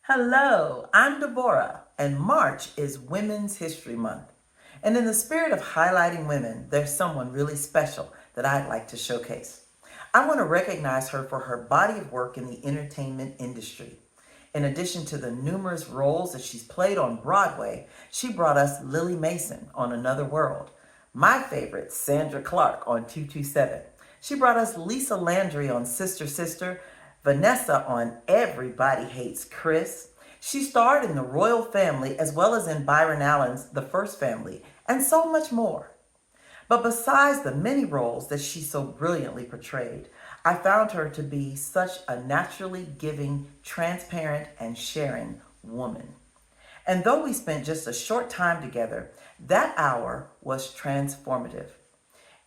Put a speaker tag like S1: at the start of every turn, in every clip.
S1: Hello, I'm Debórah, and March is Women's History Month. And in the spirit of highlighting women, there's someone really special that I'd like to showcase. I want to recognize her for her body of work in the entertainment industry. In addition to the numerous roles that she's played on Broadway, she brought us Lily Mason on Another World, my favorite, Sandra Clark on 227. She brought us Lisa Landry on Sister Sister, Vanessa on Everybody Hates Chris. She starred in The Royal Family as well as in Byron Allen's The First Family, and so much more. But besides the many roles that she so brilliantly portrayed, I found her to be such a naturally giving, transparent, and sharing woman. And though we spent just a short time together, that hour was transformative.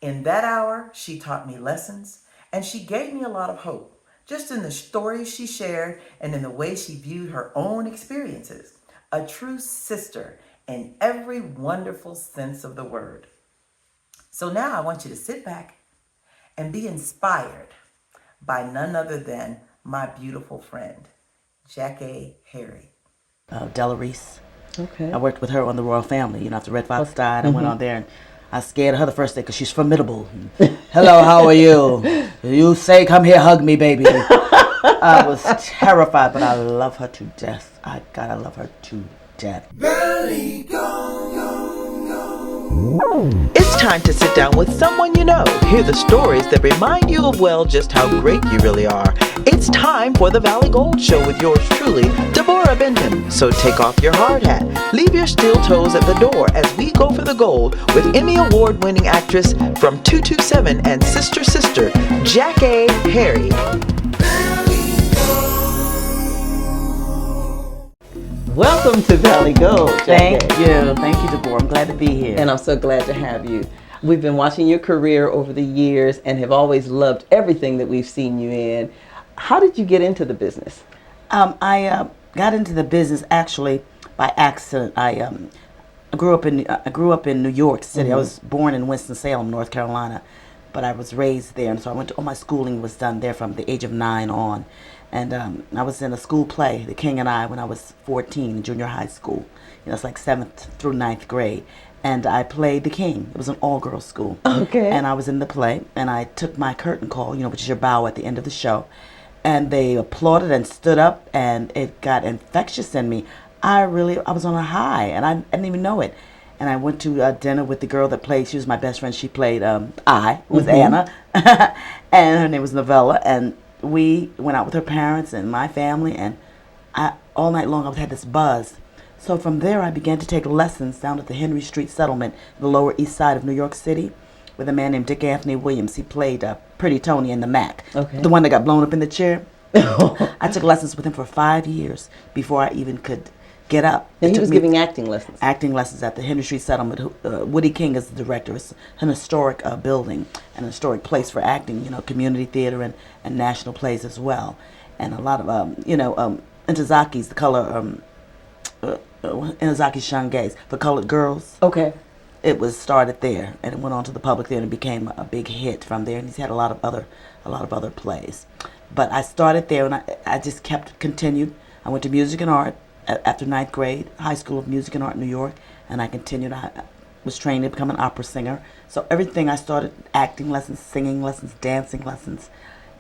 S1: In that hour, she taught me lessons and she gave me a lot of hope, just in the stories she shared and in the way she viewed her own experiences. A true sister in every wonderful sense of the word. So now I want you to sit back and be inspired by none other than my beautiful friend, Jackéé Harry. Delarice.
S2: Okay.
S1: I worked with her on the Royal Family. After Red Fox died, I went on there and I scared her the first day because she's formidable. Hello, how are you? You say, come here, hug me, baby. I was terrified, but I love her to death. I gotta love her to death. It's time to sit down with someone you know. Hear the stories that remind you of, well, just how great you really are. It's time for the Valley Gold Show with yours truly, Debórah Benton. So take off your hard hat, leave your steel toes at the door as we go for the gold with Emmy Award-winning actress from 227 and Sister Sister, Jackéé Harry.
S2: Welcome to Valley Gold,
S1: Thank
S2: Jackéé.
S1: you. Thank you, Debórah. I'm glad to be here.
S2: And I'm so glad to have you. We've been watching your career over the years and have always loved everything that we've seen you in. How did you get into the business?
S1: I got into the business actually by accident. I grew up in New York City. I was born in Winston-Salem, North Carolina, but I was raised there, and so I went to all my schooling was done there from the age of 9 on. And I was in a school play, The King and I, when I was 14 in junior high school. It's like 7th through 9th grade. And I played the king. It was an all-girls school.
S2: Okay.
S1: And I was in the play, and I took my curtain call, which is your bow at the end of the show. And they applauded and stood up, and it got infectious in me. I was on a high, and I didn't even know it. And I went to dinner with the girl that played. She was my best friend. She played Anna, and her name was Novella. And we went out with her parents and my family, and all night long I had this buzz. So from there I began to take lessons down at the Henry Street Settlement, the Lower East Side of New York City, with a man named Dick Anthony Williams. He played Pretty Tony in the Mac,
S2: Okay.
S1: the one that got blown up in the chair. I took lessons with him for 5 years before I even could get up.
S2: And
S1: It
S2: he
S1: took
S2: was
S1: me
S2: giving acting lessons.
S1: acting lessons at the Henry Street Settlement. Woody King is the director. It's an historic building, an historic place for acting, community theater and national plays as well. And a lot of, Intizaki's, the color, Inazaki Shangays, for colored girls.
S2: Okay.
S1: It was started there, and it went on to the public theater and became a big hit from there. And he's had a lot of other plays. But I started there, and I just continued. I went to music and art after 9th grade, High School of Music and Art in New York, and I continued. I was trained to become an opera singer. So everything I started, acting lessons, singing lessons, dancing lessons,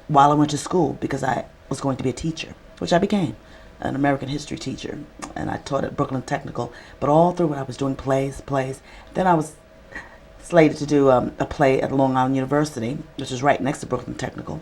S1: while I went to school, because I was going to be a teacher, which I became, an American history teacher. And I taught at Brooklyn Technical. But all through it, I was doing plays. Then I was slated to do a play at Long Island University, which is right next to Brooklyn Technical.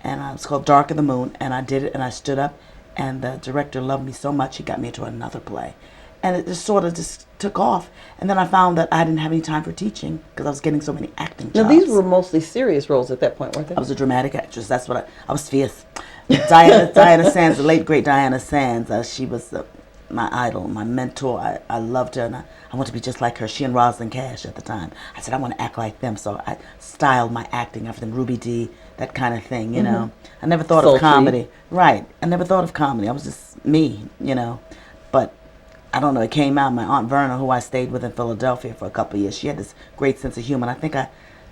S1: And it was called Dark of the Moon, and I did it, and I stood up. And the director loved me so much, he got me into another play. And it just sort of just took off. And then I found that I didn't have any time for teaching because I was getting so many acting jobs.
S2: Now, these were mostly serious roles at that point, weren't they?
S1: I was a dramatic actress. That's what I was fierce. Diana Sands, the late, great Diana Sands, she was my idol, my mentor. I loved her, and I wanted to be just like her. She and Rosalind Cash at the time. I said, I want to act like them. So I styled my acting after them, Ruby Dee, that kind of thing, you know. I never thought
S2: Sultry.
S1: of comedy. Right. I never thought of comedy. I was just me, But I don't know, it came out. My Aunt Verna, who I stayed with in Philadelphia for a couple of years, she had this great sense of humor. And I think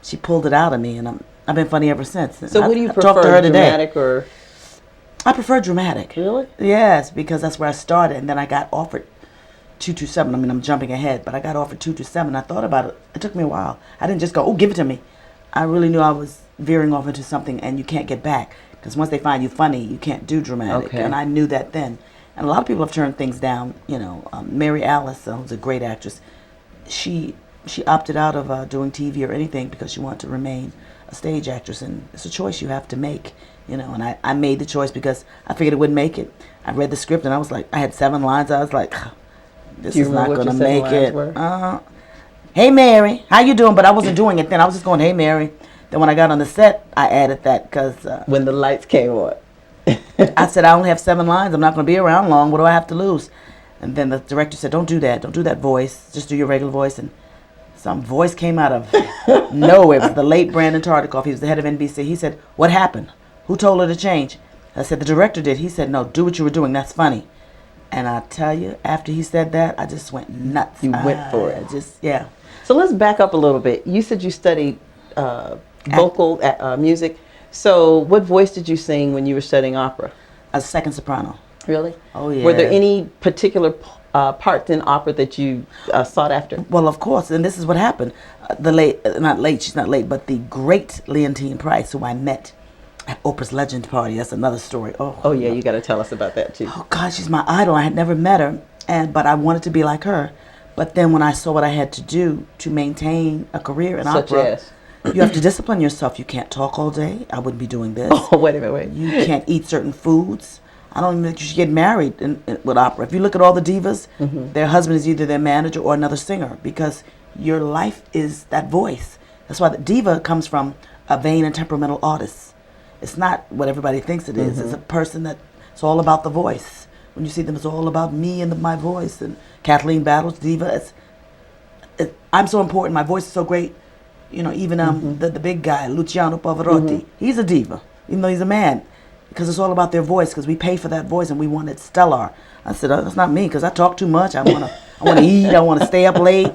S1: she pulled it out of me, and I've been funny ever since.
S2: So
S1: I,
S2: what do you
S1: I talked to
S2: prefer,
S1: her today.
S2: dramatic or...
S3: I prefer dramatic.
S2: Really?
S3: Yes, because that's where I started, and then I got offered 227. I mean, I'm jumping ahead, but I got offered 227. I thought about it. It took me a while. I didn't just go, oh, give it to me. I really knew I was veering off into something, and you can't get back. Because once they find you funny, you can't do dramatic.
S2: Okay.
S3: And I knew that then. And a lot of people have turned things down. You know, Mary Alice, who's a great actress, she opted out of doing TV or anything because she wanted to remain a stage actress. And it's a choice you have to make. You know, and I made the choice because I figured it wouldn't make it. I read the script, and I was like, I had 7 lines. I was like, this is not going to make it. Hey, Mary, how you doing? But I wasn't doing it then. I was just going, hey, Mary. Then when I got on the set, I added that because
S2: when the lights came on,
S3: I said, I only have 7 lines. I'm not going to be around long. What do I have to lose? And then the director said, don't do that. Don't do that voice. Just do your regular voice. And some voice came out of nowhere. It was the late Brandon Tartikoff. He was the head of NBC. He said, what happened? Who told her to change? I said, the director did. He said, no, do what you were doing. That's funny. And I tell you, after he said that, I just went nuts.
S2: You went for it.
S3: Yeah.
S2: So let's back up a little bit. You said you studied vocal music. So what voice did you sing when you were studying opera?
S3: A second soprano.
S2: Really?
S3: Oh, yeah.
S2: Were there any particular parts in opera that you sought after?
S3: Well, of course, and this is what happened. She's not late, but the great Leontine Price, who I met at Oprah's Legend Party. That's another story.
S2: Oh yeah, you got to tell us about that too.
S3: Oh God, she's my idol. I had never met her, but I wanted to be like her. But then when I saw what I had to do to maintain a career in opera, you have to discipline yourself. You can't talk all day. I wouldn't be doing this.
S2: Oh, wait a minute.
S3: You can't eat certain foods. I don't even think you should get married with opera. If you look at all the divas, their husband is either their manager or another singer because your life is that voice. That's why the diva comes from a vain and temperamental artist. It's not what everybody thinks it is. It's a person that it's all about the voice. When you see them, it's all about me and my voice. And Kathleen Battles, diva. I'm so important. My voice is so great. You know, even the big guy, Luciano Pavarotti, he's a diva, even though he's a man, because it's all about their voice. Because we pay for that voice and we want it stellar. I said, oh, that's not me, because I talk too much. I want to eat. I want to stay up late.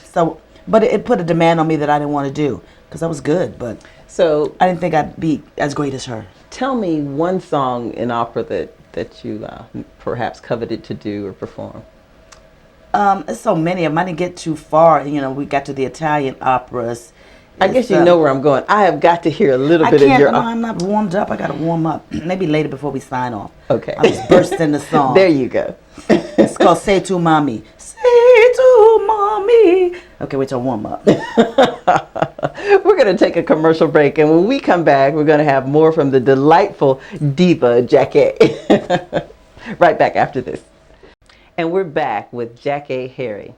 S3: So, but it put a demand on me that I didn't want to do because I was good, but. So I didn't think I'd be as great as her.
S2: Tell me one song in opera that you perhaps coveted to do or perform.
S3: There's so many of them. I didn't get too far. You know, we got to the Italian operas.
S2: I guess you know where I'm going. I have got to hear a little bit of your.
S3: No, I'm not warmed up. I got to warm up. Maybe later before we sign off.
S2: Okay.
S3: I'll just burst into song.
S2: There you go.
S3: It's called Say To Mommy. Say to Mommy. Okay, wait till warm up.
S2: We're going to take a commercial break, and when we come back, we're going to have more from the delightful diva Jackéé. Right back after this. And we're back with Jackéé Harry.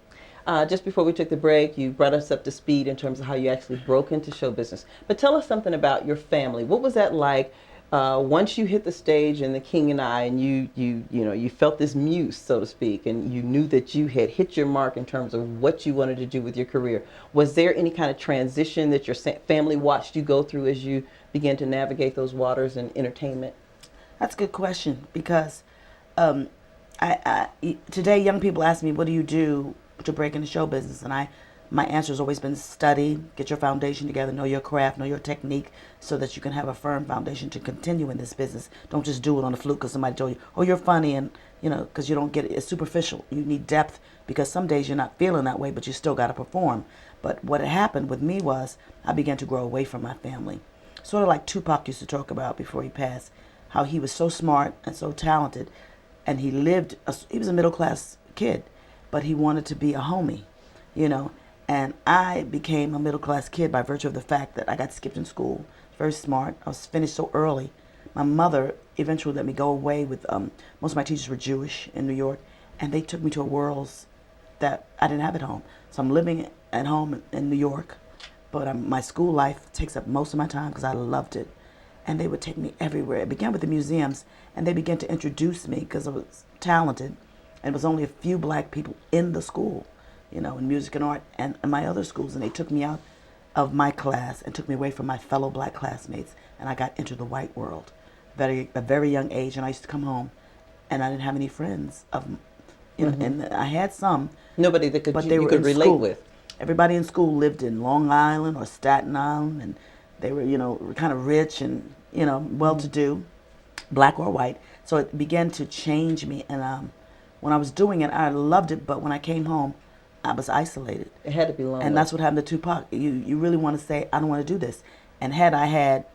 S2: Just before we took the break, you brought us up to speed in terms of how you actually broke into show business. But tell us something about your family. What was that like once you hit the stage in The King and I, and you felt this muse, so to speak, and you knew that you had hit your mark in terms of what you wanted to do with your career? Was there any kind of transition that your family watched you go through as you began to navigate those waters in entertainment?
S3: That's a good question because today young people ask me, what do you do to break into show business? And my answer has always been study, get your foundation together, know your craft, know your technique, so that you can have a firm foundation to continue in this business. Don't just do it on a fluke because somebody told you, oh, you're funny, and because you don't get it. It's superficial. You need depth because some days you're not feeling that way, but you still got to perform. But what had happened with me was I began to grow away from my family. Sort of like Tupac used to talk about before he passed, how he was so smart and so talented, and he was a middle-class kid, but he wanted to be a homie, And I became a middle-class kid by virtue of the fact that I got skipped in school. Very smart. I was finished so early. My mother eventually let me go away with, most of my teachers were Jewish in New York, and they took me to a world that I didn't have at home. So I'm living at home in New York, but my school life takes up most of my time because I loved it. And they would take me everywhere. It began with the museums, and they began to introduce me because I was talented, and it was only a few black people in the school, in music and art and my other schools. And they took me out of my class and took me away from my fellow black classmates. And I got into the white world at a very young age. And I used to come home and I didn't have any friends and I had some.
S2: Nobody that
S3: but
S2: you could relate
S3: school.
S2: with.
S3: Everybody in school lived in Long Island or Staten Island, and they were, kind of rich and, well-to-do. black or white. So it began to change me. And when I was doing it, I loved it. But when I came home, I was isolated.
S2: It had to be lonely.
S3: And that's what happened to Tupac. You really want to say, I don't want to do this. And had I had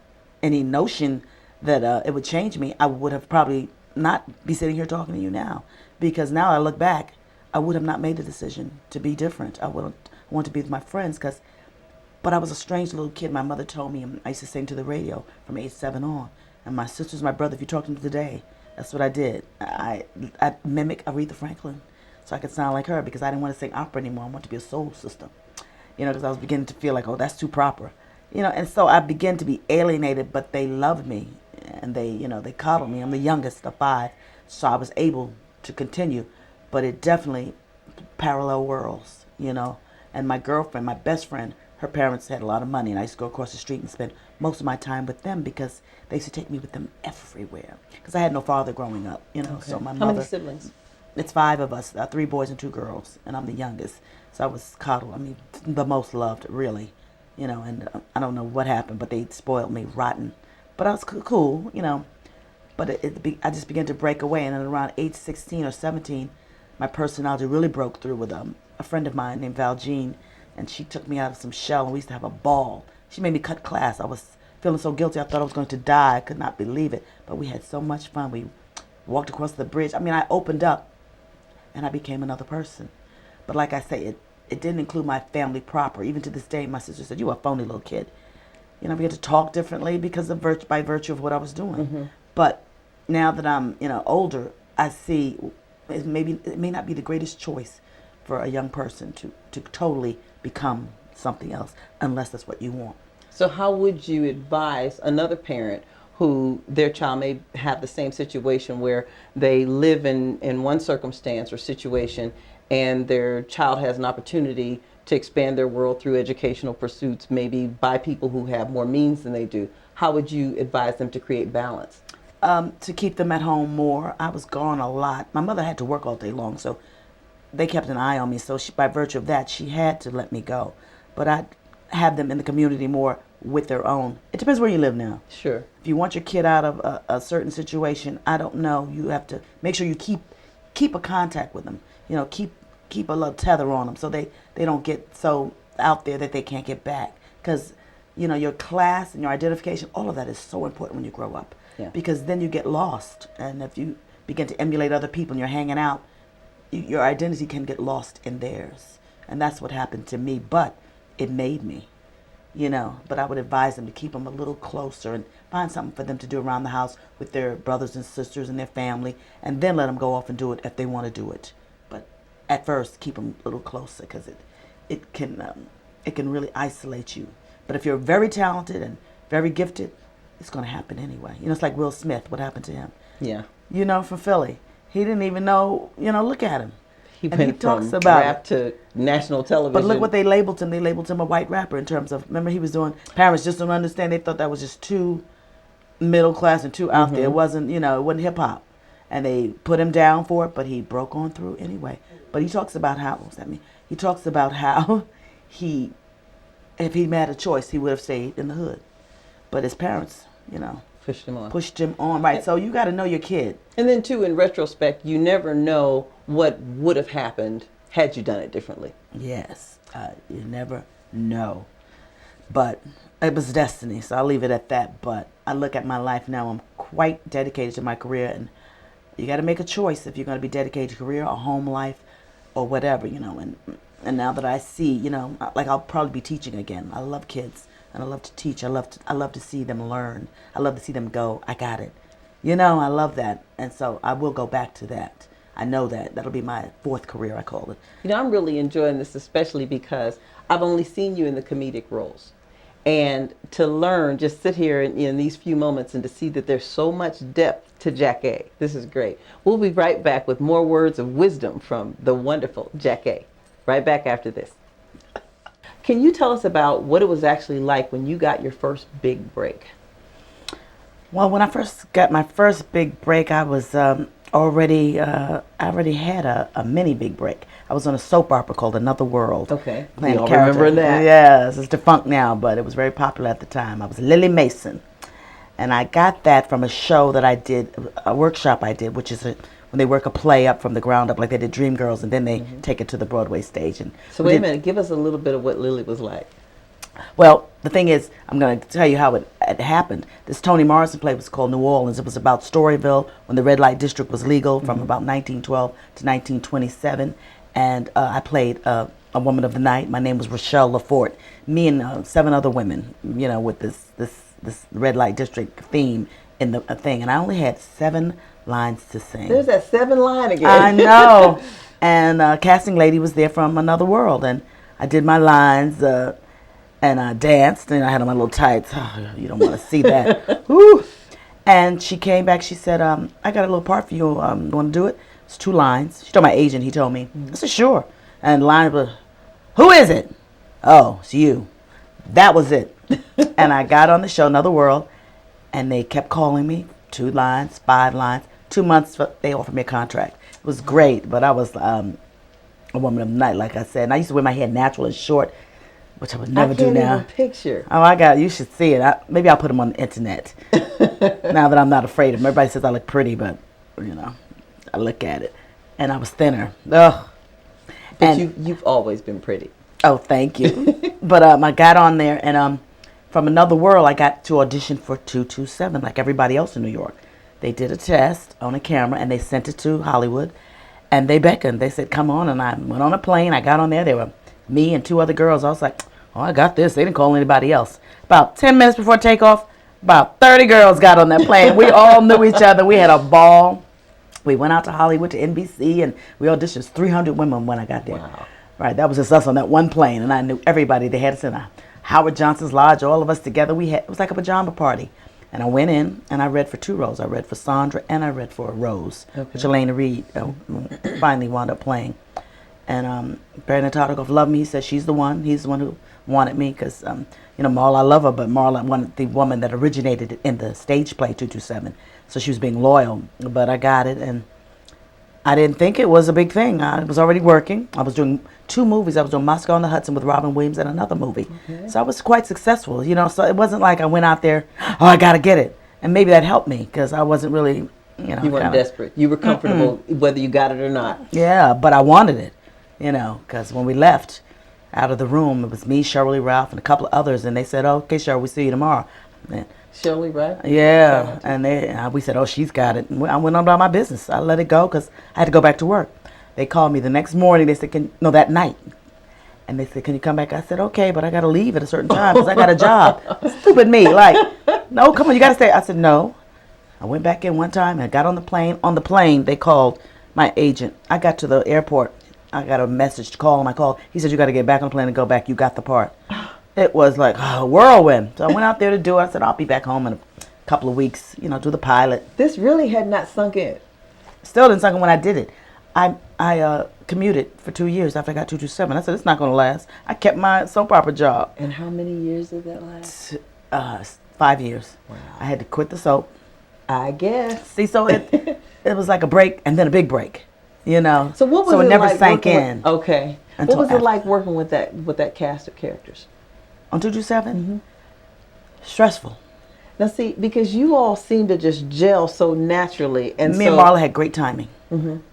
S3: any notion that it would change me, I would have probably not be sitting here talking to you now. Because now I look back, I would have not made the decision to be different. I would want to be with my friends. But I was a strange little kid. My mother told me I used to sing to the radio from age 7 on. And my sisters, my brother, if you talk to them today, that's what I did. I mimic Aretha Franklin so I could sound like her, because I didn't want to sing opera anymore. I wanted to be a soul sister. Because I was beginning to feel like, oh, that's too proper. And so I began to be alienated, but they loved me. And they coddled me. I'm the youngest of 5, so I was able to continue. But it definitely parallel worlds, And my girlfriend, my best friend, her parents had a lot of money, and I used to go across the street and spend most of my time with them because they used to take me with them everywhere. Because I had no father growing up,
S2: Okay.
S3: So my
S2: How
S3: mother.
S2: many siblings?
S3: It's 5 of us, 3 boys and 2 girls, and I'm the youngest. So I was coddled. I mean, the most loved, really, And I don't know what happened, but they spoiled me rotten. But I was cool, But I just began to break away, and then around age 16 or 17, my personality really broke through with a friend of mine named Val Jean, and she took me out of some shell, and we used to have a ball. She made me cut class. I was feeling so guilty. I thought I was going to die. I could not believe it. But we had so much fun. We walked across the bridge. I mean, I opened up, and I became another person. But like I say, it didn't include my family proper. Even to this day, my sister said, "You a phony little kid." I began to talk differently because of by virtue of what I was doing.
S2: Mm-hmm.
S3: But now that I'm, older, I see it may not be the greatest choice for a young person to totally become something else unless that's what you want.
S2: So how would you advise another parent who their child may have the same situation where they live in one circumstance or situation and their child has an opportunity to expand their world through educational pursuits, maybe by people who have more means than they do? How would you advise them to create balance?
S3: To keep them at home more. I was gone a lot. My mother had to work all day long, so they kept an eye on me. So by virtue of that, she had to let me go. But I'd have them in the community more with their own. It depends where you live now.
S2: Sure.
S3: If you want your kid out of a certain situation, I don't know. You have to make sure you keep a contact with them. Keep a little tether on them so they don't get so out there that they can't get back. Because, your class and your identification, all of that is so important when you grow up.
S2: Yeah.
S3: Because then you get lost. And if you begin to emulate other people and you're hanging out, your identity can get lost in theirs. And that's what happened to me. But it made me, But I would advise them to keep them a little closer and find something for them to do around the house with their brothers and sisters and their family. And then let them go off and do it if they want to do it. But at first, keep them a little closer because it can really isolate you. But if you're very talented and very gifted, it's going to happen anyway. It's like Will Smith. What happened to him?
S2: Yeah.
S3: From Philly. He didn't even know, look at him.
S2: He
S3: And
S2: went
S3: talks
S2: from
S3: about
S2: rap to national television.
S3: But look what they labeled him. They labeled him a white rapper in terms of, remember he was doing, parents just don't understand. They thought that was just too middle class and too out there. It wasn't, it wasn't hip hop. And they put him down for it, but he broke on through anyway. But he talks about how, what's that mean? He talks about how if he had a choice, he would have stayed in the hood. But his parents, pushed him on. Right. So you got to know your kid.
S2: And then too, in retrospect, you never know what would have happened had you done it differently.
S3: Yes. You never know. But it was destiny, so I'll leave it at that. But I look at my life now, I'm quite dedicated to my career, and you got to make a choice if you're going to be dedicated to career or home life or whatever, and now that I see, like I'll probably be teaching again. I love kids and I love to teach. I love to see them learn. I love to see them go, I got it. I love that. And so I will go back to that. I know that. That'll be my 4th career, I call it.
S2: I'm really enjoying this, especially because I've only seen you in the comedic roles. And to learn, just sit here in these few moments and to see that there's so much depth to Jackéé. This is great. We'll be right back with more words of wisdom from the wonderful Jackéé. Right back after this. Can you tell us about what it was actually like when you got your first big break?
S3: Well, when I first got my first big break, I was I already had a mini big break. I was on a soap opera called Another World.
S2: Okay.
S3: Playing
S2: You
S3: a character.
S2: remember that?
S3: Yes, it's defunct now, but it was very popular at the time. I was Lily Mason. And I got that from a show that I did, a workshop I did, which is when they work a play up from the ground up, like they did Dreamgirls, and then they take it to the Broadway stage. And
S2: So wait a minute, give us a little bit of what Lily was like.
S3: well, the thing is, I'm going to tell you how it happened. This Toni Morrison play was called New Orleans. It was about Storyville when the red light district was legal from about 1912 to 1927. And I played a woman of the night. My name was Rochelle Lafort. Me and 7 other women, you know, with this red light district theme in the thing. And I only had 7 lines to sing.
S2: There's that 7 line again.
S3: I know. And casting lady was there from another world. And I did my lines. And I danced, and I had on my little tights. Oh, you don't want to see that. Woo. And she came back. She said, I got a little part for you. You want to do it? It's 2 lines. She told my agent. He told me. I said, sure. And the line was, who is it? Oh, it's you. That was it. And I got on the show, Another World, and they kept calling me. 2 lines, 5 lines. 2 months, they offered me a contract. It was great, but I was a woman of the night, like I said. And I used to wear my hair natural and short, which I would never do now.
S2: I can't even picture.
S3: Oh, you should see it. Maybe I'll put them on the internet. Now that I'm not afraid of them. Everybody says I look pretty, but, you know, I look at it. And I was thinner. Ugh.
S2: But you've always been pretty.
S3: Oh, thank you. But I got on there, and from Another World, I got to audition for 227, like everybody else in New York. They did a test on a camera, and they sent it to Hollywood. And they beckoned. They said, come on. And I went on a plane. I got on there. They were me and 2 other girls. I was like, oh, I got this. They didn't call anybody else. About 10 minutes before takeoff, about 30 girls got on that plane. We all knew each other. We had a ball. We went out to Hollywood to NBC, and we auditioned 300 women when I got there.
S2: Wow.
S3: Right, that was just us on that one plane, and I knew everybody. They had us in a Howard Johnson's Lodge, all of us together. It was like a pajama party. And I went in, and I read for 2 roles. I read for Sandra, and I read for Rose, which Elena Reed finally wound up playing. And Brandon Tartikoff loved me. He said she's the one. He's the one who wanted me because, you know, Marla, I love her, but Marla wanted the woman that originated it in the stage play 227. So she was being loyal. But I got it, and I didn't think it was a big thing. I was already working. I was doing 2 movies. I was doing Moscow on the Hudson with Robin Williams and another movie. Okay. So I was quite successful, you know. So it wasn't like I went out there, oh, I got to get it. And maybe that helped me because I wasn't really, you know.
S2: You weren't desperate. You were comfortable whether you got it or not.
S3: Yeah, but I wanted it. You know, because when we left out of the room, it was me, Shirley Ralph, and a couple of others, and they said, oh, okay, Cheryl, we'll see you tomorrow. And,
S2: Shirley Ralph?
S3: yeah, and we said, oh, she's got it. And I went on about my business. I let it go because I had to go back to work. They called me the next morning. They said, that night. And they said, can you come back? I said, okay, but I got to leave at a certain time because I got a job. Stupid me. Like, no, come on, you got to stay. I said, no. I went back in one time and got on the plane. On the plane, they called my agent. I got to the airport. I got a message to call him. I called. He said, you got to get back on the plane and go back. You got the part. It was like a whirlwind. So I went out there to do it. I said, I'll be back home in a couple of weeks, you know, do the pilot.
S2: This really had not sunk in.
S3: Still didn't sunk in when I did it. I commuted for 2 years after I got 227. I said, it's not going to last. I kept my soap opera job.
S2: And how many years did that last?
S3: 5 years.
S2: Wow.
S3: I had to quit the soap.
S2: I guess.
S3: See, so it was like a break and then a big break. You know,
S2: so what was
S3: it
S2: it
S3: never
S2: like
S3: sank in.
S2: Okay. What was it like working with that cast of characters?
S3: On 227? Stressful.
S2: Now see, because you all seem to just gel so naturally, and
S3: Me and Marla had great timing.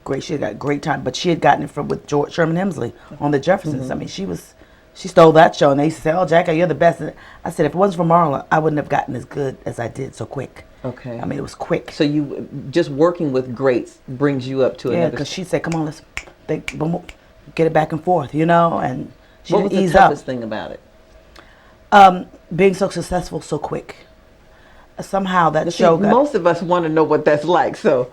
S3: Great, she had got great time, but she had gotten it with George Sherman Hemsley on the Jeffersons. I mean, she stole that show, and they used to say, "Oh, Jackéé, you're the best." And I said, if it wasn't for Marla, I wouldn't have gotten as good as I did so quick.
S2: Okay.
S3: I mean, it was quick.
S2: So you just working with greats brings you up to another.
S3: Yeah, because she said, "Come on, let's get it back and forth," you know, and she
S2: what was
S3: didn't ease
S2: the toughest
S3: up.
S2: thing about it?
S3: Being so successful so quick. Somehow that
S2: See,
S3: show got,
S2: most of us want to know what that's like. So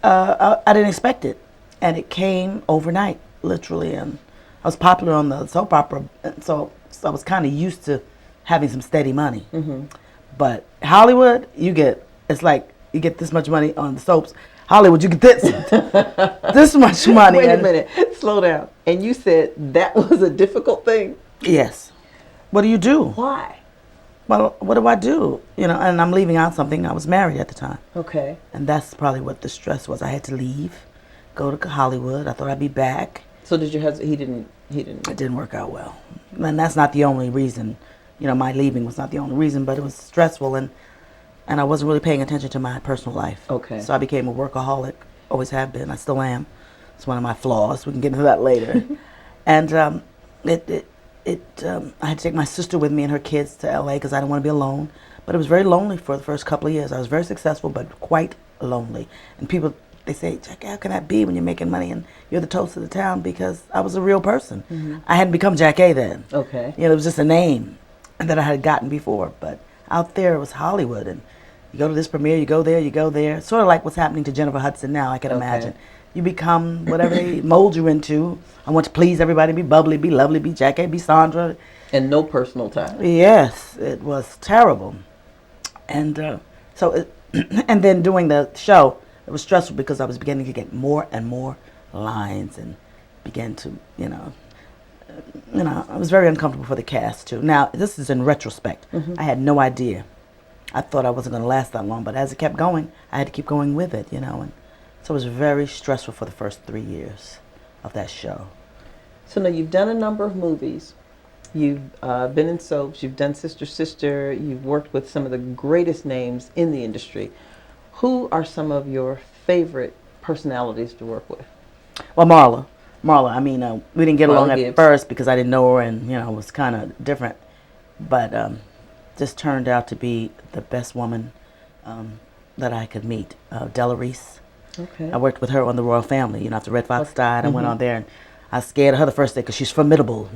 S3: I didn't expect it, and it came overnight, literally. And I was popular on the soap opera, so I was kind of used to having some steady money. But Hollywood, it's like you get this much money on the soaps. Hollywood, you get this much money.
S2: Wait a minute, slow down. And you said that was a difficult thing.
S3: Yes. What do you do?
S2: Why?
S3: Well, what do I do? You know, and I'm leaving out something. I was married at the time.
S2: Okay.
S3: And that's probably what the stress was. I had to leave, go to Hollywood. I thought I'd be back.
S2: So did your husband? He didn't.
S3: It didn't work out well. And that's not the only reason. You know, my leaving was not the only reason, but it was stressful. And and I wasn't really paying attention to my personal life.
S2: Okay.
S3: So I became a workaholic. Always have been. I still am. It's one of my flaws. We can get into that later. And I had to take my sister with me and her kids to LA because I didn't want to be alone. But it was very lonely for the first couple of years. I was very successful, but quite lonely. And people, they say, Jackie, how can that be when you're making money and you're the toast of the town? Because I was a real person. Mm-hmm. I hadn't become Jackéé then.
S2: Okay.
S3: You know, it was just a name that I had gotten before. But out there, it was Hollywood. And you go to this premiere, you go there, you go there. Sort of like what's happening to Jennifer Hudson now, I can imagine. You become whatever they mold you into. I want to please everybody, be bubbly, be lovely, be Jackéé, be Sandra.
S2: And no personal time.
S3: Yes, it was terrible. And and then doing the show, it was stressful because I was beginning to get more and more lines and began to, I was very uncomfortable for the cast too. Now, this is in retrospect. Mm-hmm. I had no idea. I thought I wasn't going to last that long, but as it kept going, I had to keep going with it, and so it was very stressful for the first 3 years of that show.
S2: So now you've done a number of movies. You've been in soaps. You've done Sister Sister. You've worked with some of the greatest names in the industry. Who are some of your favorite personalities to work with?
S3: Well, Marla. I mean, we didn't get along at first because I didn't know her and, it was kind of different. But just turned out to be the best woman that I could meet. Debórah.
S2: Okay.
S3: I worked with her on The Royal Family. After Red Fox died, I went on there and I was scared of her the first day because she's formidable.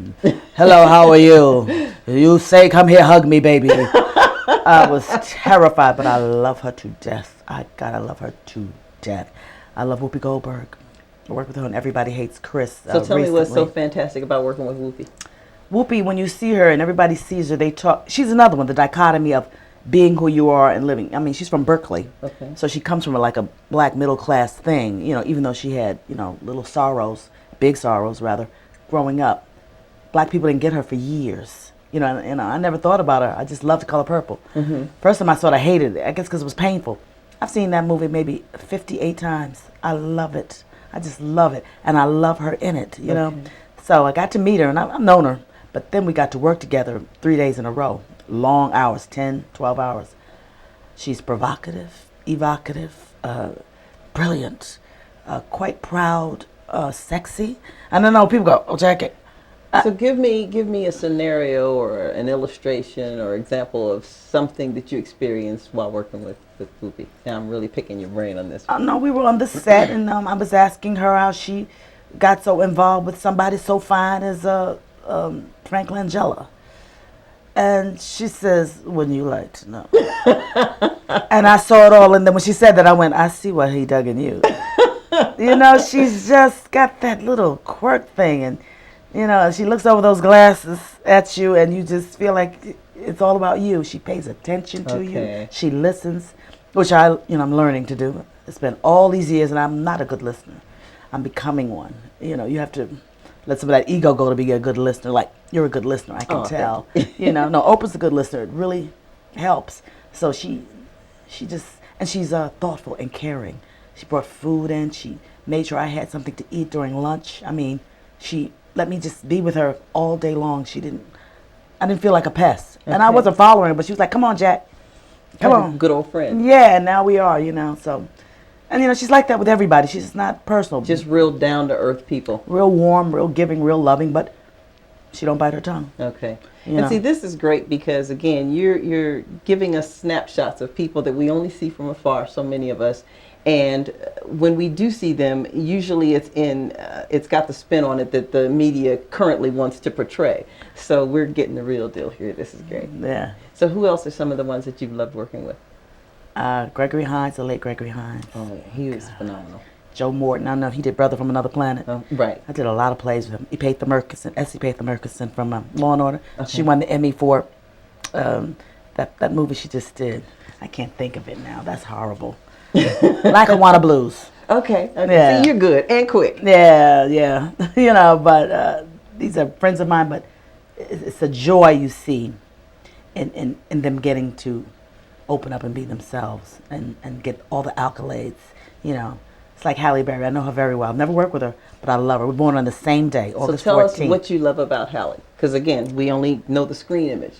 S3: Hello, how are you? You say, come here, hug me, baby. I was terrified, but I love her to death. I love her to death. I love Whoopi Goldberg. I worked with her on Everybody Hates Chris.
S2: So tell me what's so fantastic about working with Whoopi.
S3: Whoopi, when you see her and everybody sees her, they talk. She's another one, the dichotomy of being who you are and living. I mean, she's from Berkeley. Okay. So she comes from like a black middle class thing, even though she had, little sorrows, big sorrows rather, growing up. Black people didn't get her for years. I never thought about her. I just loved the color purple. Mm-hmm. First time I saw it, I hated it. I guess because it was painful. I've seen that movie maybe 58 times. I love it. I just love it. And I love her in it, know. So I got to meet her, and I've known her. But then we got to work together 3 days in a row. Long hours, 10, 12 hours. She's provocative, evocative, brilliant, quite proud, sexy. And I know people go, oh, Jackie.
S2: So give me a scenario or an illustration or example of something that you experienced while working with Whoopi. Now I'm really picking your brain on this one.
S3: No, we were on the set, and I was asking her how she got so involved with somebody so fine as Frank Langella. And she says, wouldn't you like to know? And I saw it all, and then when she said that, I went, I see what he dug in you. She's just got that little quirk thing, and she looks over those glasses at you, and you just feel like it's all about you. She pays attention to you. She listens, which I'm learning to do. It's been all these years, and I'm not a good listener. I'm becoming one. You have to let some of that ego go to be a good listener. Like, you're a good listener, I can tell. No, Oprah's a good listener. It really helps. So she just, and she's thoughtful and caring. She brought food in. She made sure I had something to eat during lunch. I mean, she let me just be with her all day long. I didn't feel like a pest. And I wasn't following her, but she was like, come on, Jack. Come on.
S2: Good old friend.
S3: Yeah, and now we are, so. And, she's like that with everybody. She's not personal.
S2: Just real down-to-earth people.
S3: Real warm, real giving, real loving, but she don't bite her tongue.
S2: Okay. And see, this is great because, again, you're giving us snapshots of people that we only see from afar, so many of us. And when we do see them, usually it's got the spin on it that the media currently wants to portray. So we're getting the real deal here. This is great.
S3: Yeah.
S2: So who else are some of the ones that you've loved working with?
S3: Gregory Hines, the late Gregory Hines.
S2: Oh, yeah, he was phenomenal.
S3: Joe Morton, I know he did Brother from Another Planet.
S2: Right.
S3: I did a lot of plays with him. Essie Paetha Murkison from Law and Order. Okay. She won the Emmy for that movie she just did. I can't think of it now. That's horrible. Lackawanna Blues.
S2: Okay. Yeah. See, you're good and quick.
S3: Yeah. But these are friends of mine, but it's a joy you see in them getting to open up and be themselves and get all the accolades, It's like Halle Berry. I know her very well. I've never worked with her, but I love her. We're born on the same day, August 14th.
S2: So tell us what you love about Halle, because again, we only know the screen image.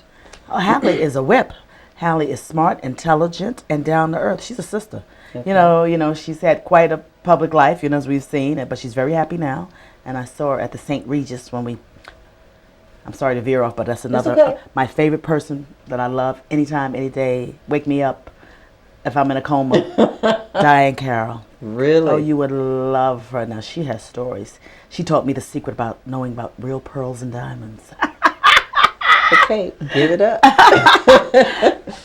S3: Oh, Halle is a whip. Hallie is smart, intelligent, and down to earth. She's a sister.
S2: Okay.
S3: You know, she's had quite a public life, you know, as we've seen, but she's very happy now. And I saw her at the St. Regis when we. I'm sorry to veer off, but that's another
S2: okay.
S3: my favorite person that I love anytime, any day. Wake me up if I'm in a coma. Diane Carroll.
S2: Really?
S3: Oh, you would love her. Now she has stories. She taught me the secret about knowing about real pearls and diamonds.
S2: Okay, give it up.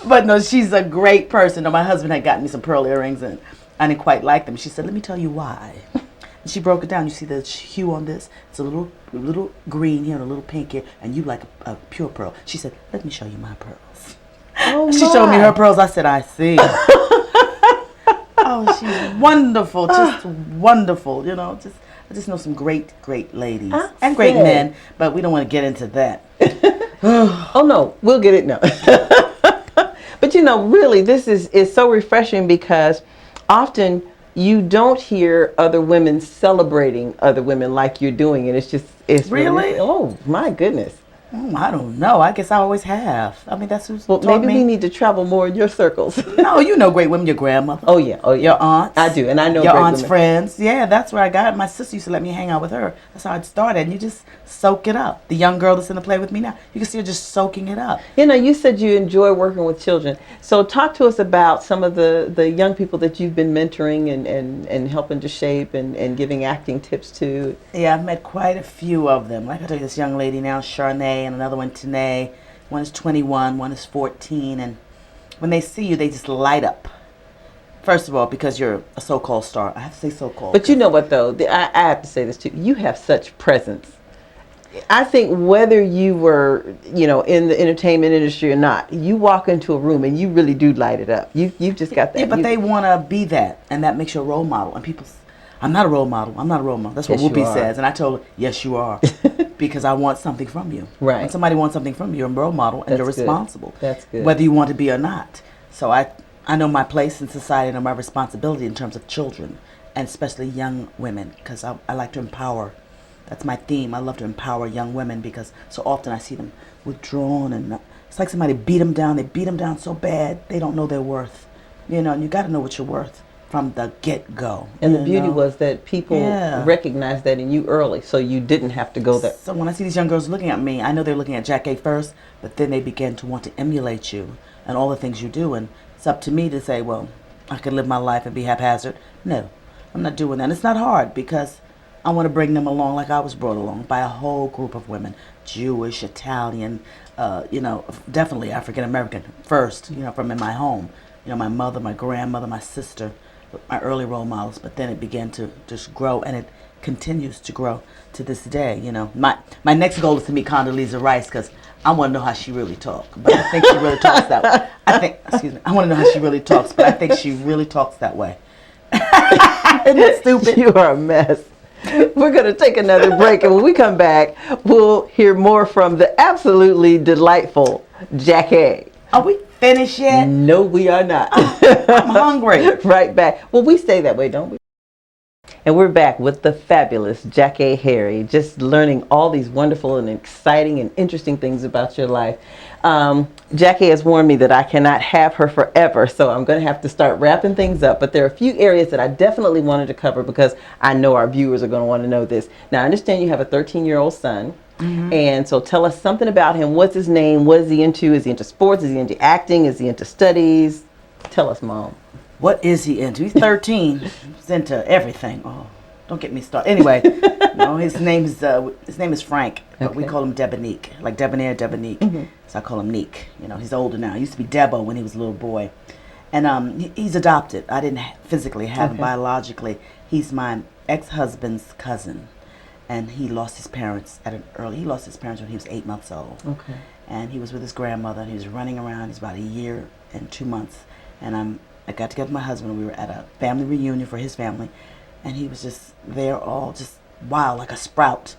S3: But no, she's a great person. No, my husband had gotten me some pearl earrings and I didn't quite like them. She said, "Let me tell you why." And she broke it down. You see the hue on this? It's a little green here and a little pink here, and you like a pure pearl. She said, "Let me show you my pearls."
S2: Oh,
S3: She showed me her pearls. I said, "I see." Oh, she's wonderful, just wonderful. You know, I just know some great ladies and great men, but we don't want to get into that.
S2: Oh no, we'll get it now. But you know, really, this is so refreshing because often you don't hear other women celebrating other women like you're doing, and it's
S3: Really?
S2: Oh my goodness.
S3: I don't know. I guess I always have. I mean, that's who's
S2: Well,
S3: taught
S2: maybe
S3: me.
S2: we need to travel more in your circles.
S3: No, you know great women, your grandmother.
S2: Oh yeah, oh yeah.
S3: Your aunts.
S2: I do, and I know
S3: your
S2: great
S3: aunt's
S2: women.
S3: friends. Yeah, that's where I got it. My sister used to let me hang out with her. That's how it started. And you just soak it up. The young girl that's in the play with me now, you can see her just soaking it up.
S2: You know, you said you enjoy working with children. So talk to us about some of the young people that you've been mentoring and helping to shape and giving acting tips to.
S3: Yeah, I've met quite a few of them. Like I tell you, this young lady now, Charnay, and another one, Tanae. One is 21, one is 14. And when they see you, they just light up. First of all, because you're a so-called star. I have to say so-called.
S2: But you know what, though? I have to say this, too. You have such presence. I think whether you were, you know, in the entertainment industry or not, you walk into a room and you really do light it up. You've just got that.
S3: Yeah, but they want to be that, and that makes you a role model. And people, I'm not a role model. I'm not a role model. That's what
S2: Yes, you
S3: Whoopi
S2: are.
S3: says. And I told her, yes, you are. Because I want something from you.
S2: Right.
S3: When somebody wants something from you, you're a role model, and you're
S2: That's good.
S3: responsible.
S2: That's good.
S3: Whether you want to be or not. So I know my place in society and I know my responsibility in terms of children, and especially young women, because I like to empower. That's my theme. I love to empower young women because so often I see them withdrawn and it's like somebody beat them down. They beat them down so bad they don't know their worth. You know, and you got to know what you're worth from the get-go.
S2: And the
S3: you
S2: beauty
S3: know?
S2: was that people
S3: Yeah.
S2: recognized that in you early, so you didn't have to go there.
S3: So when I see these young girls looking at me, I know they're looking at Jackéé first, but then they begin to want to emulate you and all the things you do. And it's up to me to say, well, I can live my life and be haphazard. No, I'm not doing that. And it's not hard because I want to bring them along like I was brought along by a whole group of women, Jewish, Italian, you know, definitely African American first, you know, from in my home. You know, my mother, my grandmother, my sister, my early role models, but then it began to just grow, and it continues to grow to this day. You know, my next goal is to meet Condoleezza Rice because I want to know how she really talks. But I think she really talks that way. I want to know how she really talks, but I think she really talks that way. Isn't that stupid?
S2: You are a mess. We're going to take another break, and when we come back, we'll hear more from the absolutely delightful Jackéé.
S3: Are we finished yet?
S2: No, we are not.
S3: I'm hungry.
S2: Right back. Well, we stay that way, don't we? And we're back with the fabulous Jackéé Harry, just learning all these wonderful and exciting and interesting things about your life. Jackéé has warned me that I cannot have her forever, so I'm going to have to start wrapping things up. But there are a few areas that I definitely wanted to cover because I know our viewers are going to want to know this. Now, I understand you have a 13-year-old son. Mm-hmm. And so tell us something about him. What's his name? What is he into? Is he into sports? Is he into acting? Is he into studies? Tell us, Mom.
S3: What is he into? He's 13. He's into everything. Oh, don't get me started. Anyway, no, his name is Frank, but we
S2: Okay.
S3: call him Debonique, like debonair, Debonique.
S2: Mm-hmm.
S3: So I call him Neek. You know, he's older now. He used to be Debo when he was a little boy, and he's adopted. I didn't physically have him
S2: Okay.
S3: biologically. He's my ex-husband's cousin, and he lost his parents He lost his parents when he was 8 months old.
S2: Okay.
S3: And he was with his grandmother. He was running around. He's about a year and 2 months, and I got together with my husband. We were at a family reunion for his family, and he was just there, all just wild, like a sprout.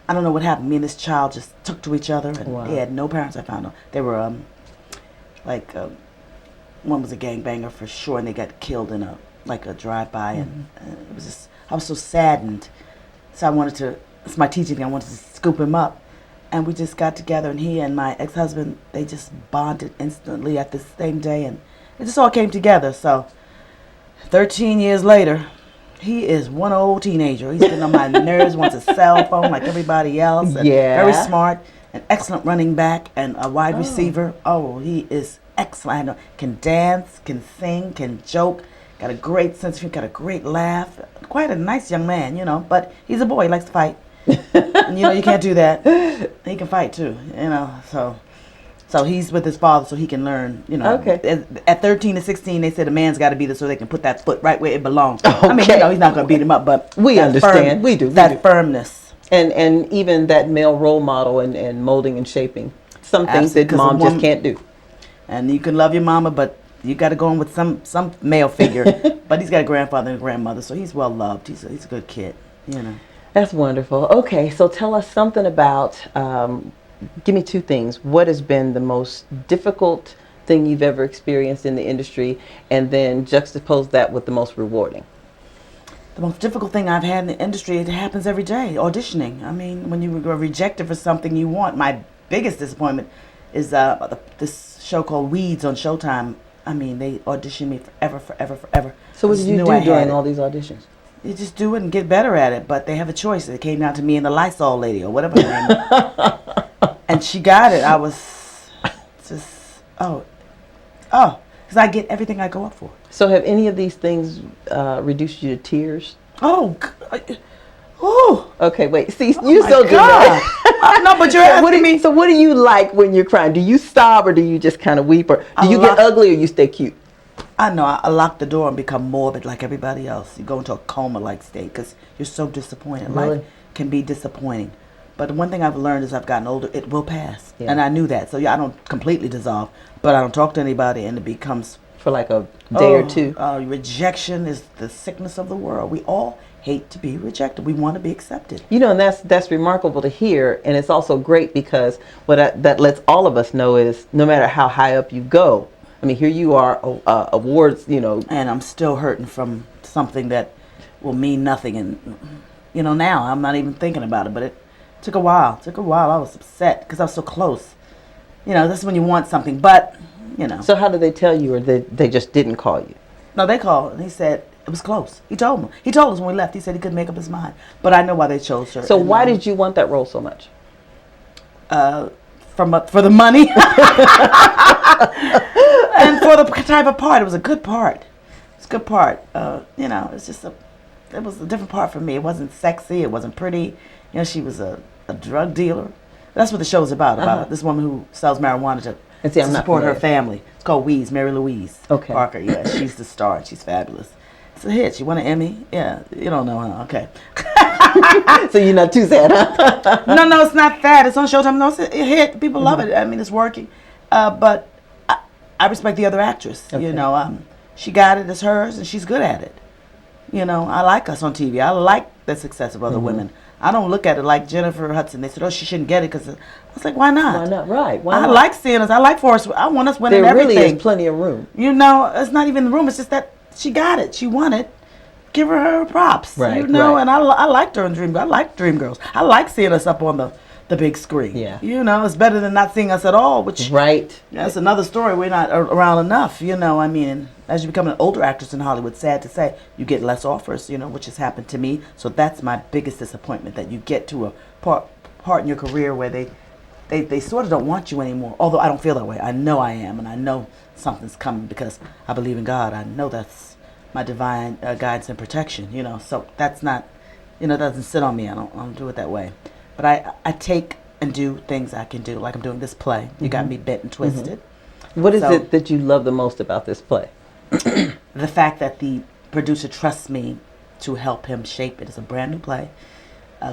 S3: I don't know what happened. Me and this child just took to each other, and
S2: Wow.
S3: they had no parents. I found out they were one was a gangbanger for sure, and they got killed in a drive-by, and it was just I was so saddened. So I wanted to. It's my teaching thing. I wanted to scoop him up, and we just got together, and he and my ex-husband, they just bonded instantly at the same day, and it just all came together. So 13 years later, he is one old teenager. He's getting on my nerves, wants a cell phone like everybody else, and very smart, an excellent running back, and a wide receiver. Oh, he is excellent. Can dance, can sing, can joke, got a great sense of humor, got a great laugh. Quite a nice young man, you know, but he's a boy, he likes to fight. And, you know, you can't do that. He can fight too, you know, so he's with his father so he can learn, you know.
S2: Okay.
S3: At 13 to 16, they said a man's got to be there so they can put that foot right where it belongs. Okay. I mean, you know, he's not going to beat him up, but
S2: we understand. We do.
S3: That firmness.
S2: And even that male role model and molding and shaping. Some things that mom just can't do.
S3: And you can love your mama, but you got to go in with some male figure. But he's got a grandfather and a grandmother, so he's well loved. He's a good kid, you know.
S2: That's wonderful. Okay, so tell us something about, give me two things. What has been the most difficult thing you've ever experienced in the industry, and then juxtapose that with the most rewarding?
S3: The most difficult thing I've had in the industry, it happens every day, auditioning. I mean, when you are rejected for something you want, my biggest disappointment is this show called Weeds on Showtime. I mean, they auditioned me forever.
S2: So what did you do during all these auditions?
S3: You just do it and get better at it, but they have a choice. It came down to me and the Lysol lady or whatever her name is. And she got it. I was just, because I get everything I go up for.
S2: So have any of these things reduced you to tears?
S3: Oh.
S2: Okay, wait. See, you so dramatic.
S3: No, but you're asking me.
S2: So what do you like when you're crying? Do you sob or do you just kind of weep? Or do you get ugly or you stay cute?
S3: I know. I lock the door and become morbid like everybody else. You go into a coma-like state because you're so disappointed.
S2: Really?
S3: Life can be disappointing. But the one thing I've learned as I've gotten older, it will pass.
S2: Yeah.
S3: And I knew that. So yeah, I don't completely dissolve, but I don't talk to anybody, and it becomes...
S2: For like a day or two?
S3: Rejection is the sickness of the world. We all hate to be rejected. We want to be accepted.
S2: You know, and that's remarkable to hear, and it's also great because that lets all of us know is no matter how high up you go, I mean, here you are, awards, you know.
S3: And I'm still hurting from something that will mean nothing. And, you know, now I'm not even thinking about it, but it took a while. I was upset because I was so close. You know, this is when you want something, but, you know.
S2: So how did they tell you, or they just didn't call you?
S3: No, they called, and he said it was close. He told me. He told us when we left. He said he couldn't make up his mind. But I know why they chose her.
S2: So why did you want that role so much?
S3: For the money. And for the type of part. It was a good part. It's a good part. You know, it was a different part for me. It wasn't sexy. It wasn't pretty. You know, she was a drug dealer. That's what the show's about. This woman who sells marijuana to support her family. It's called Weeds, Mary Louise Parker. Yeah, she's the star. She's fabulous. It's a hit. She won an Emmy. Yeah, you don't know, huh? Okay.
S2: So you're not too sad, huh?
S3: No, it's not that. It's on Showtime. No, it's a hit. People love it. I mean, it's working. But I respect the other actress. Okay. You know, she got it. It's hers, and she's good at it. You know, I like us on TV. I like the success of other women. I don't look at it like Jennifer Hudson. They said, "Oh, she shouldn't get it," because I was like, "Why not?
S2: Why not? Right? Why not?
S3: I like seeing us. I like Forrest. I want us winning everything.
S2: There really is plenty of room.
S3: You know, it's not even the room. It's just that she got it. She won it. Give her props.
S2: Right.
S3: You know,
S2: right.
S3: And I liked her in Dream. I like Dreamgirls. I like seeing us up on the big screen.
S2: Yeah.
S3: You know, it's better than not seeing us at all. Which that's another story. We're not around enough. You know, I mean, as you become an older actress in Hollywood, sad to say, you get less offers. You know, which has happened to me. So that's my biggest disappointment, that you get to a part in your career where they sort of don't want you anymore. Although I don't feel that way. I know I am, and I know something's coming because I believe in God. I know that's my divine guidance and protection, you know. So that's not, you know, doesn't sit on me. I don't do it that way. But I take and do things I can do, like I'm doing this play. You got me bent and twisted.
S2: What is it that you love the most about this play?
S3: The fact that the producer trusts me to help him shape it. It's a brand new play.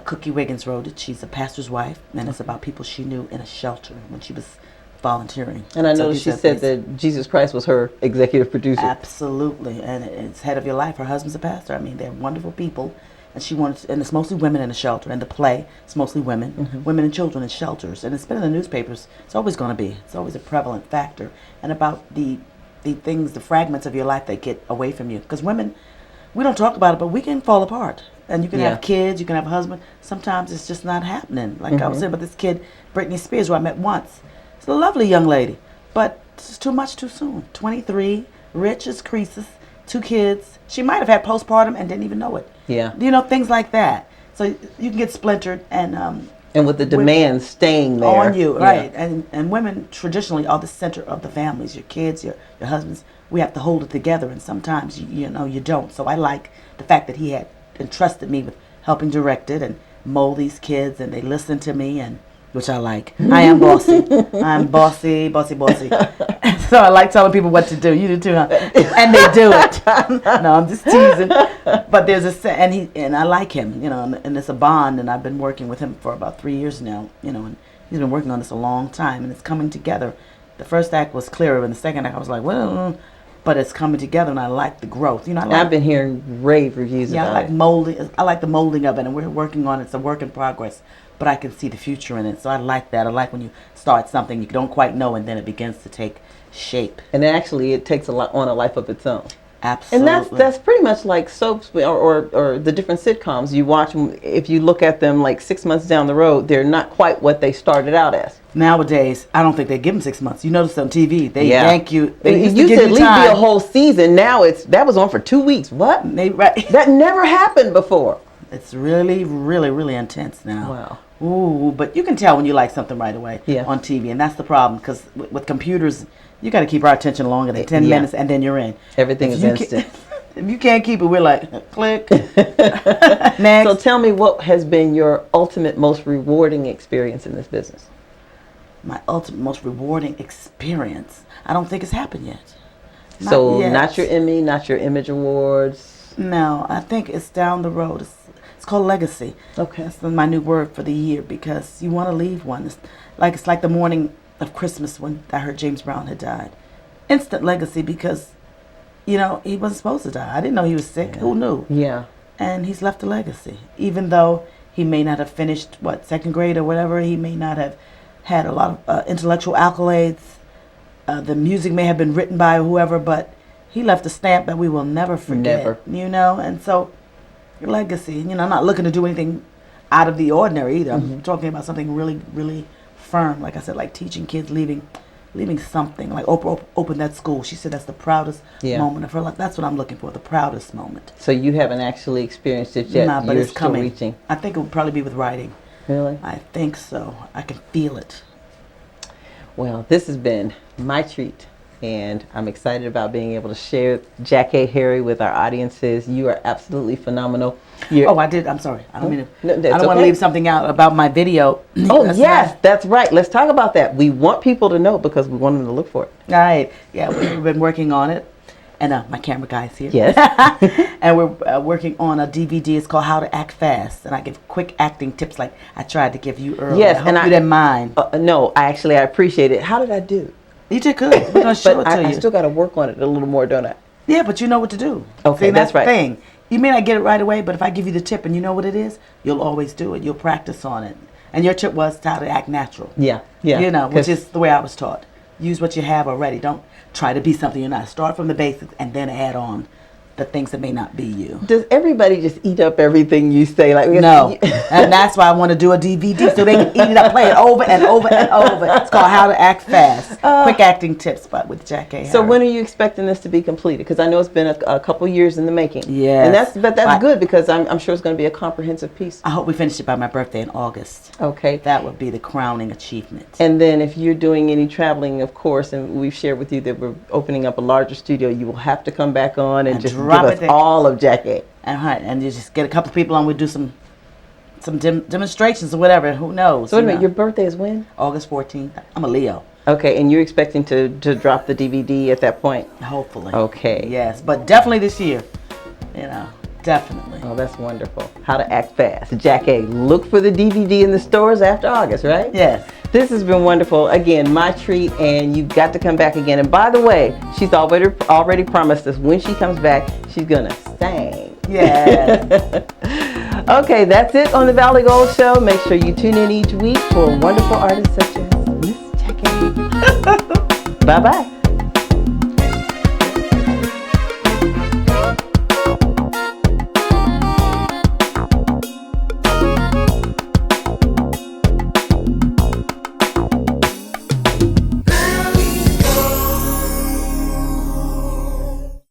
S3: Cookie Wiggins wrote it. She's a pastor's wife, and it's about people she knew in a shelter when she was volunteering.
S2: And I know she said that Jesus Christ was her executive producer.
S3: Absolutely, and it's Head of Your Life. Her husband's a pastor. I mean, they're wonderful people, and she wanted, and it's mostly women in a shelter. In the play, it's mostly women, women and children in shelters, and it's been in the newspapers. It's always going to be. It's always a prevalent factor, and about the things, the fragments of your life that get away from you, because women we don't talk about it, but we can fall apart. And you can
S2: Yeah.
S3: have kids, you can have a husband. Sometimes it's just not happening. Like I was saying about this kid, Britney Spears, who I met once. She's a lovely young lady, but it's too much too soon. 23, rich as creases, 2 kids. She might have had postpartum and didn't even know it.
S2: Yeah.
S3: You know, things like that. So you can get splintered
S2: And with the demand staying there.
S3: on you,
S2: Yeah.
S3: right? And women traditionally are the center of the families. Your kids, your husbands. We have to hold it together, and sometimes you know you don't. So I like the fact that he had entrusted me with helping direct it and mold these kids, and they listen to me, and which I like. I am bossy. I'm bossy. So I like telling people what to do. You do too, huh? And they do it. No, I'm just teasing. But there's and I like him, you know, and it's a bond. And I've been working with him for about 3 years now, you know, and he's been working on this a long time, and it's coming together. The first act was clearer, and the second act I was like, well, but it's coming together, and I like the growth. You know,
S2: I've been hearing rave reviews
S3: I
S2: about
S3: like
S2: it.
S3: molding. I like the molding of it, and we're working on it. It's a work in progress, but I can see the future in it. So I like that. I like when you start something you don't quite know, and then it begins to take shape.
S2: And actually, it takes on a life of its own.
S3: Absolutely.
S2: And that's pretty much like soaps or the different sitcoms you watch. If you look at them like 6 months down the road, they're not quite what they started out as.
S3: Nowadays, I don't think they give them 6 months. You notice on TV, they
S2: Yeah.
S3: yank you. They
S2: It
S3: used to
S2: used
S3: give
S2: to at
S3: you
S2: least be a
S3: time.
S2: whole season. Now that was on for 2 weeks. What?
S3: Right.
S2: That never happened before.
S3: It's really, really, really intense now.
S2: Wow.
S3: Ooh, but you can tell when you like something right away
S2: Yeah.
S3: on TV, and that's the problem because with computers, you got to keep our attention longer than 10
S2: Yeah.
S3: minutes, and then you're in.
S2: Everything
S3: If
S2: is
S3: you
S2: instant.
S3: If you can't keep it, we're like, click. Next.
S2: So tell me, what has been your ultimate, most rewarding experience in this business?
S3: My ultimate, most rewarding experience. I don't think it's happened yet.
S2: So
S3: yet.
S2: not your Emmy, not your Image Awards.
S3: No, I think it's down the road. It's called legacy.
S2: Okay.
S3: That's my new word for the year because you want to leave one. It's like the morning of Christmas when I heard James Brown had died. Instant legacy because, you know, he wasn't supposed to die. I didn't know he was sick. Who knew?
S2: Yeah.
S3: And he's left a legacy. Even though he may not have finished, second grade or whatever, he may not have had a lot of intellectual accolades. The music may have been written by whoever, but he left a stamp that we will never forget.
S2: Never.
S3: You know, and so legacy. You know, I'm not looking to do anything out of the ordinary either. I'm talking about something really, really firm. Like I said, like teaching kids, leaving something. Like Oprah opened that school. She said that's the proudest
S2: Yeah.
S3: moment of her life. That's what I'm looking for, the proudest moment.
S2: So you haven't actually experienced it yet.
S3: Nah, but
S2: You're
S3: it's
S2: still
S3: coming.
S2: reaching.
S3: I think it would probably be with writing.
S2: Really?
S3: I think so. I can feel it.
S2: Well, this has been my treat, and I'm excited about being able to share Jackéé Harry with our audiences. You are absolutely phenomenal.
S3: Oh, I did. I'm sorry. I don't mean to.
S2: No,
S3: I
S2: that's
S3: don't want to
S2: okay.
S3: leave something out about my video.
S2: Oh,
S3: That's
S2: yes, that's right. Let's talk about that. We want people to know because we want them to look for it.
S3: All right. Yeah, we've been working on it. And my camera guy's here.
S2: Yes.
S3: And we're working on a DVD. It's called How to Act Fast. And I give quick acting tips like I tried to give you earlier.
S2: Yes,
S3: I hope
S2: and
S3: you didn't mind.
S2: No, I appreciate it. How did I do?
S3: You did good. We're going to show
S2: But
S3: it to
S2: I
S3: you.
S2: still got to work on it a little more, don't I?
S3: Yeah, but you know what to do.
S2: Okay,
S3: See,
S2: that's right.
S3: the thing. You may not get it right away, but if I give you the tip and you know what it is, you'll always do it. You'll practice on it. And your tip was how to act natural.
S2: Yeah.
S3: You know, which
S2: 'Cause-
S3: is the way I was taught. Use what you have already. Don't try to be something you're not. Start from the basics and then add on the things that may not be you.
S2: Does everybody just eat up everything you say? Like
S3: No. And that's why I want to do a DVD so they can eat it up, play it over and over and over. It's called How to Act Fast. Quick acting tips, but with Jackéé.
S2: So when are you expecting this to be completed? Because I know it's been a couple years in the making.
S3: Yes.
S2: And that's good because I'm sure it's going to be a comprehensive piece.
S3: I hope we finish it by my birthday in August.
S2: Okay.
S3: That would be the crowning achievement.
S2: And then if you're doing any traveling, of course, and we've shared with you that we're opening up a larger studio, you will have to come back on and just give
S3: drop
S2: us
S3: it there.
S2: all of Jackéé.
S3: And you just get a couple of people on. We do some demonstrations or whatever. Who knows?
S2: So wait a
S3: you
S2: minute,
S3: know.
S2: your birthday is when?
S3: August 14th. I'm a Leo.
S2: Okay, and you're expecting to drop the DVD at that point?
S3: Hopefully.
S2: Okay.
S3: Yes, but definitely this year. You know, definitely.
S2: Oh, that's wonderful. How to Act Fast. Jackéé, look for the DVD in the stores after August, right?
S3: Yes.
S2: This has been wonderful. Again, my treat, and you've got to come back again. And by the way, she's already promised us when she comes back, she's gonna sing.
S3: Yeah.
S2: Okay, that's it on the Valley Gold Show. Make sure you tune in each week for wonderful artists such as Miss Jackéé. Bye-bye.